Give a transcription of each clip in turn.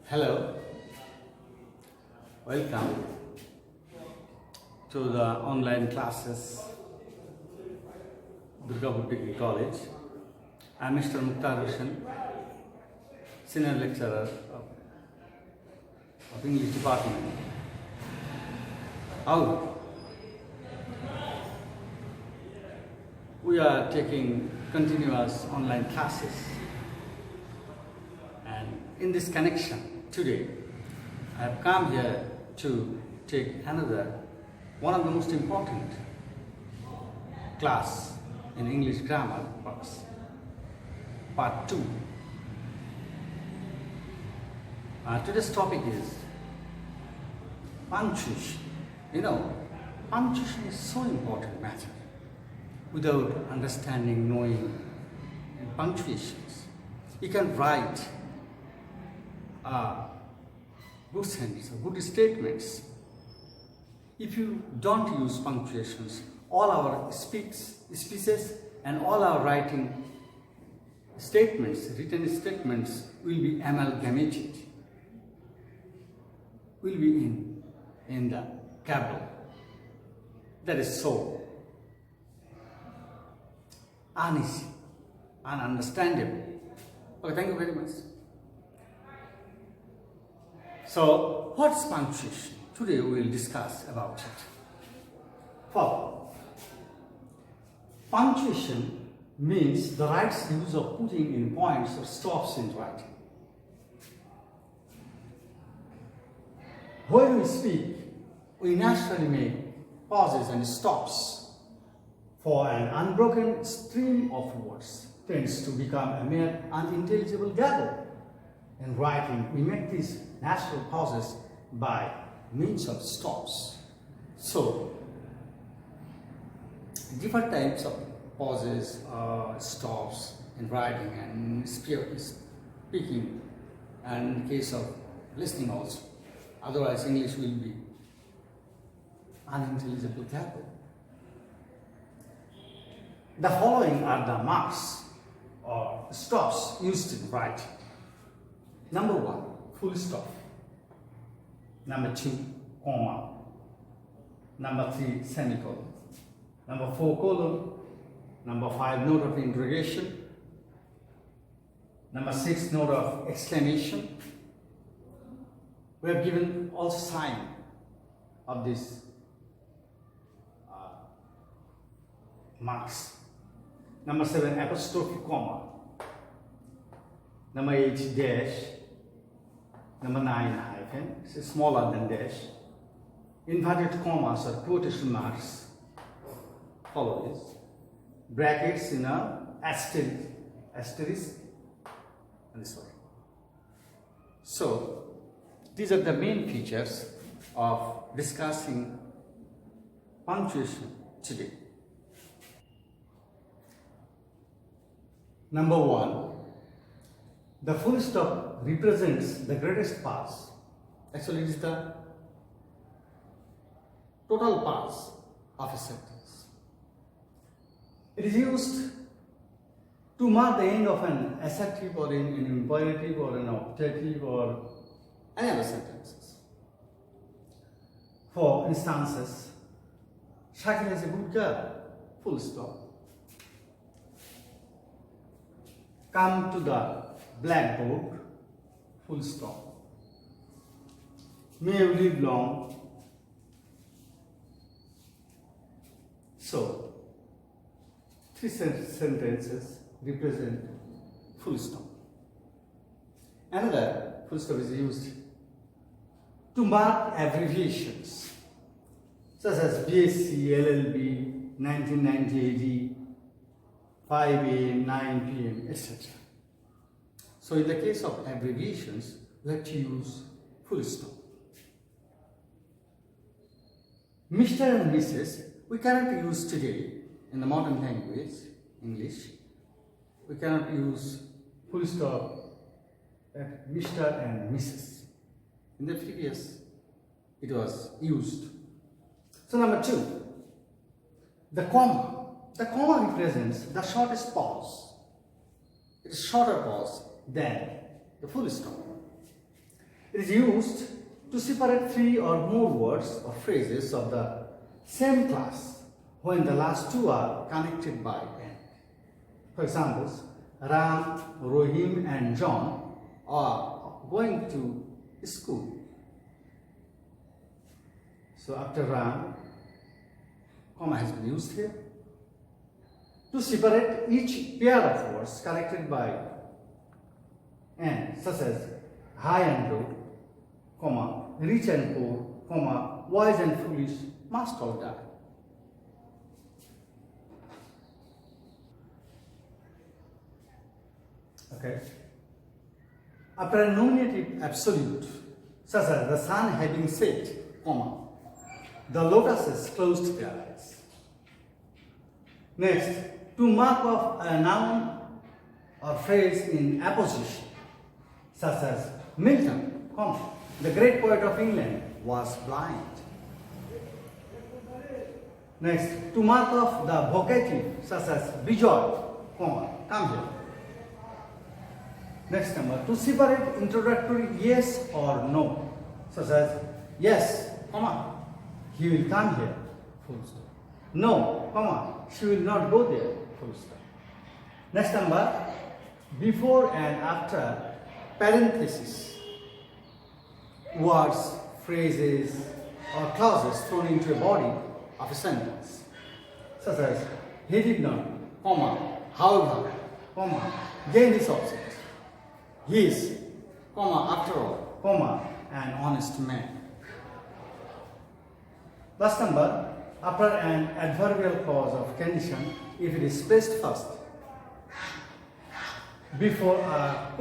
Hello, welcome to the online classes, Durgapur Degree College. I am Mr. Mukhtar, Senior Lecturer of English Department. How? We are taking continuous online classes, and in this connection, today, I have come here to take one of the most important class in English grammar books, part 2. Today's topic is punctuation. Punctuation is so important matter. Without understanding, knowing punctuations, you can write good sentences, good statements. If you don't use punctuations, all our speeches and all our writing statements, written statements, will be amalgamated, will be in the cabal. That is so uneasy, ununderstandable. Okay, thank you very much. So, what is punctuation? Today we will discuss about it. For punctuation means the right use of putting in points or stops in writing. When we speak, we naturally make pauses and stops, for an unbroken stream of words tends to become a mere unintelligible gabble. In writing, we make these natural pauses by means of stops. So, different types of pauses, stops in writing and speaking, and in case of listening also. Otherwise, English will be unintelligible gabble. The following are the marks or stops used in writing. Number 1, full stop. Number 2, comma. Number 3, semicolon. Number 4, colon. Number 5, note of interrogation. Number 6, note of exclamation. We have given also sign of this marks. Number 7, apostrophe, comma. Number 8, dash. Number 9, hyphen. This is smaller than dash. Inverted commas or quotation marks. Follow this. Brackets in a asterisk, and this way. So, these are the main features of discussing punctuation today. Number 1. The full stop represents the greatest pass. Actually, it is the total pass of a sentence. It is used to mark the end of an assertive or an imperative or an optative or any other sentences. For instances, Shakil is a good girl, full stop. Come to the blackboard, full stop. May you live long. So, 3 sentences represent full stop. Another full stop is used to mark abbreviations such as BSc, LLB, 1990 AD, 5 a.m., 9 p.m., etc. So in the case of abbreviations, we have to use full stop. Mr. and Mrs. we cannot use today in the modern language, English. We cannot use full stop at Mr. and Mrs. In the previous, it was used. So number 2, the comma. The comma represents the shortest pause. It is shorter pause than the full stop. It is used to separate three or more words or phrases of the same class when the last two are connected by and. For example, Ram, Rohim and John are going to school. So after Ram, comma has been used here to separate each pair of words connected by and, such as high and low, comma, rich and poor, comma, wise and foolish must all die. Okay. After a nominative absolute, such as the sun having set, comma, the lotuses closed their eyes. Next, to mark off a noun or phrase in apposition, such as Milton, comma, the great poet of England was blind. Next, to mark off the vocative, such as Bijoy, comma, come here. Next number, to separate introductory yes or no, such as yes, comma, he will come here, full stop. No, comma, she will not go there, full stop. Next number, before and after parenthesis, words, phrases or clauses thrown into a body of a sentence, such as he did not, comma, however, comma, gain this object. He is, comma, after all, comma, an honest man. Last number, after an adverbial clause of condition, if it is placed first, before a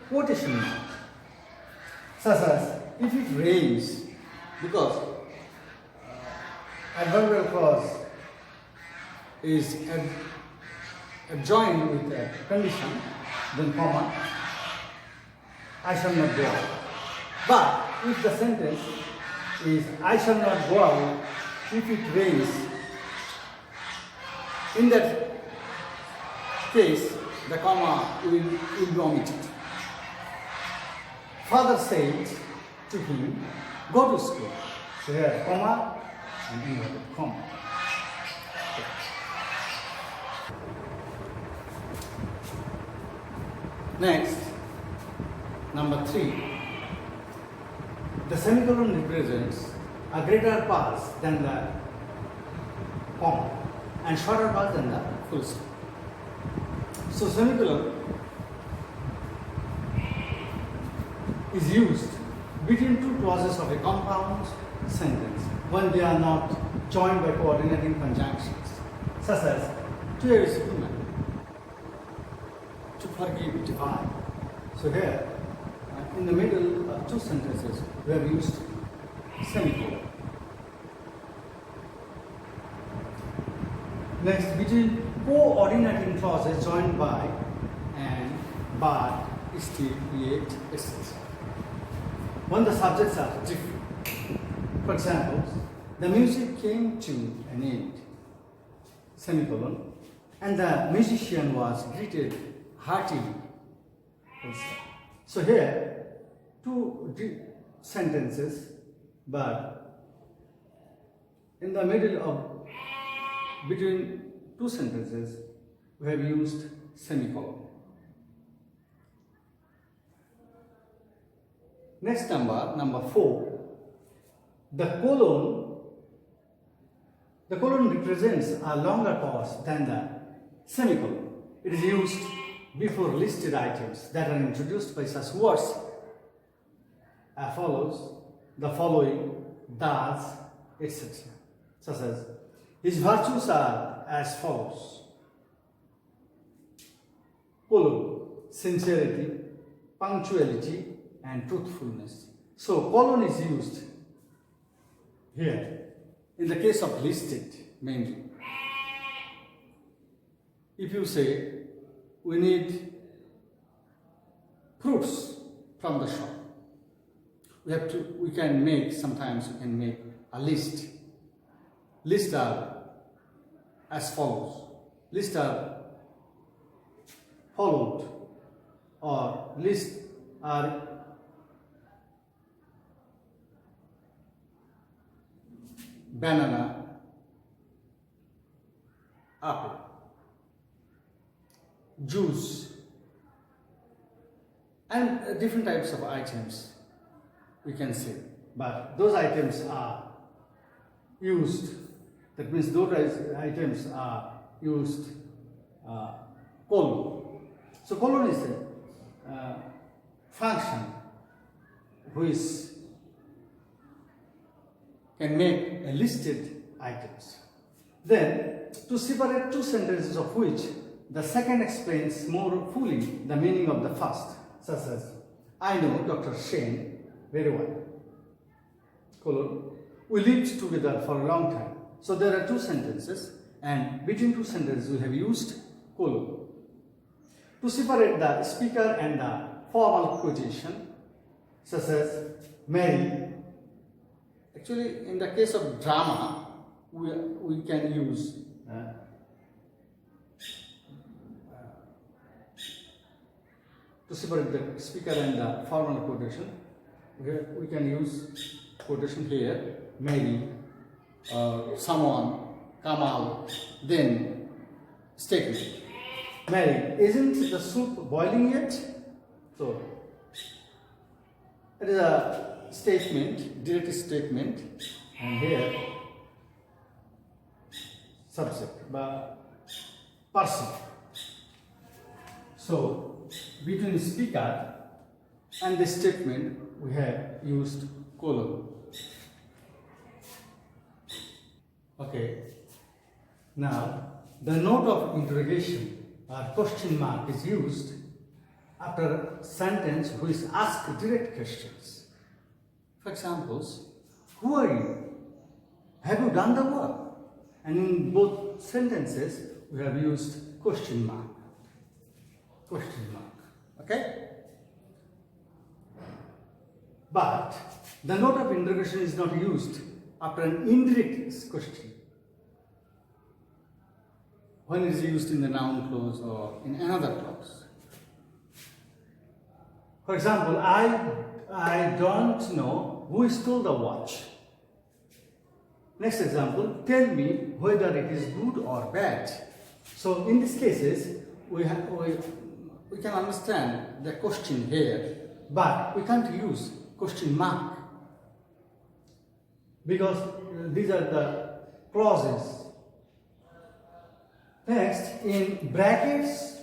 quotation mark, such as if it rains, because adverbial clause is adjoined with a condition, then comma, I shall not go out. But if the sentence is I shall not go out if it rains, in that case the comma will be omitted. Father said to him, go to school. So here comma and inverted comma. Next, number 3. The semicolon represents a greater pause than the comma and shorter pause than the full stop. So semicolon is used between two clauses of a compound sentence when they are not joined by coordinating conjunctions, such as to a woman, to forgive, divine. So here, in the middle of two sentences, we have used semicolon. Next, between coordinating clauses joined by and, but, still, yet, etc. When the subjects are different. For example, the music came to an end, semicolon, and the musician was greeted heartily. So here, two sentences, but in the middle of between two sentences, we have used semicolon. Next number 4, the colon represents a longer pause than the semicolon. It is used before listed items that are introduced by such words as follows, the following, thus, etc. Such as, his virtues are as follows: colon, sincerity, punctuality, and truthfulness. So colon is used here in the case of listed mainly. If you say we need fruits from the shop, we can make a list. Lists are as follows. Lists are followed, or lists are banana, apple, juice, and different types of items we can say. But those items are used, that means those items are used colon. So colon is a function which can make a listed items. Then to separate two sentences of which the second explains more fully the meaning of the first, such as I know Dr. Shane very well. Colon. We lived together for a long time. So there are two sentences, and between two sentences we have used colon. To separate the speaker and the formal quotation, such as Mary. Actually, in the case of drama, we can use to separate the speaker and the formal quotation. We can use quotation here, Mary, someone, Kamal, then statement. Mary, isn't the soup boiling yet? So, it is a statement, direct statement, and here, subject, person. So, between speaker and the statement, we have used colon. Okay. Now, the note of interrogation or question mark is used after a sentence which asks direct questions. For example, who are you? Have you done the work? And in both sentences, we have used question mark. Question mark. Okay? But the note of interrogation is not used after an indirect question, when it is used in the noun clause or in another clause. For example, I don't know who stole the watch. Next example, tell me whether it is good or bad. So in these cases, we can understand the question here, but we can't use question mark because these are the clauses. Next, in brackets,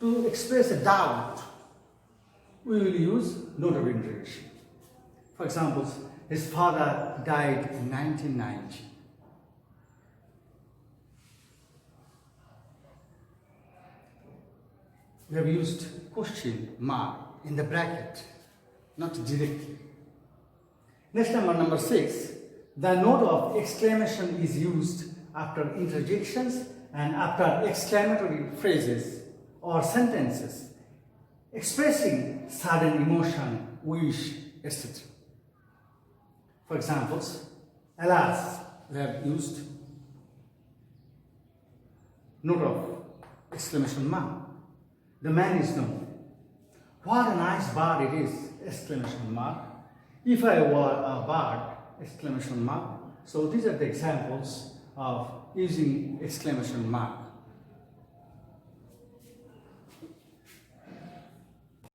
to express a doubt, we will use note of interrogation. For example, his father died in 1990. We have used question mark in the bracket, not directly. Next, number 6, the note of exclamation is used after interjections and after exclamatory phrases or sentences expressing sudden emotion, wish, etc. For example, alas, we have used note of exclamation mark. The man is known. What a nice bird it is! Exclamation mark. If I were a bird! Exclamation mark. So these are the examples of using exclamation mark.